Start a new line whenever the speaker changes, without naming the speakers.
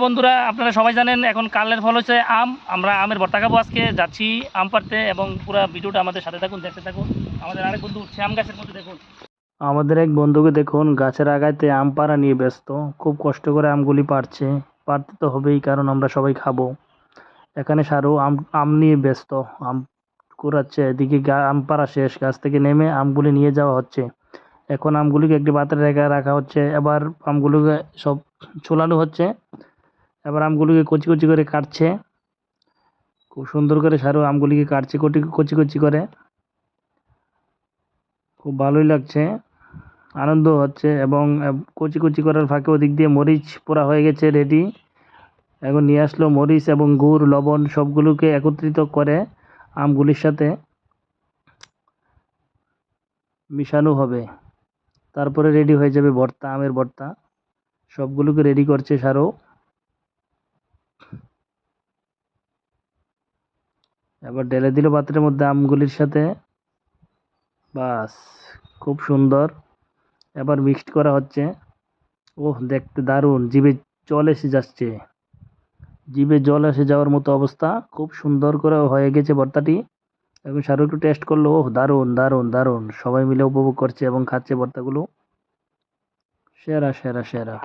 বন্ধুরা, আপনারা সবাই জানেন এখন কালের ফল হচ্ছে আম। আমরা আমের ভর্তা খাবো। আজকে যাচ্ছি আম পাড়তে এবং পুরো ভিডিওটা আমাদের সাথে থাকুন, দেখতে থাকুন। আমাদের আরেক বন্ধু উঠছে আম গাছের মধ্যে, দেখুন। আমাদের এক বন্ধুকে দেখুন গাছের আগাইতে আম পাড়া নিয়ে ব্যস্ত। খুব কষ্ট করে আমগুলি পাড়ছে। পাড়তে তো হবেই, কারণ আমরা সবাই খাবো। এখানে সারু আম আম নিয়ে ব্যস্ত। আম কুড়াচ্ছে, এদিকে আম পাড়া শেষ, গাছ থেকে নেমে আমগুলি নিয়ে যাওয়া হচ্ছে। এখন আমগুলিকে একটি পাত্রে রেখে রাখা হচ্ছে। এবার আমগুলোকে সব ছোলানো হচ্ছে। এবার আমগুলোকে কচি কচি করে কাটছে। খুব সুন্দর করে সারু আমগুলিকে কাটছে কচি কচি করে। খুব ভালোই লাগছে, আনন্দ হচ্ছে। এবং কচি কচি করার ফাঁকে ওদিক দিয়ে মরিচ পোড়া হয়ে গেছে, রেডি। এখন নিয়ে আসলো মরিচ এবং গুড়, লবণ সবগুলোকে একত্রিত করে আমগুলির সাথে মিশানো হবে। তারপরে রেডি হয়ে যাবে ভর্তা, আমের ভর্তা। সবগুলোকে রেডি করছে সারু। এবার ঢেলে দিল পাত্রের মধ্যে আমগুলির সাথে। বাস, খুব সুন্দর। এবার মিক্সড করা হচ্ছে। ওহ, দেখতে দারুণ, জিভে জল এসে যাচ্ছে। জিভে জল এসে যাওয়ার মতো অবস্থা। খুব সুন্দর করে হয়ে গেছে ভর্তাটি। এখন শাহরুখ একটু টেস্ট করলো। ওহ, দারুণ দারুণ দারুণ। সবাই মিলে উপভোগ করছে এবং খাচ্ছে ভর্তাগুলো। সেরা সেরা সেরা।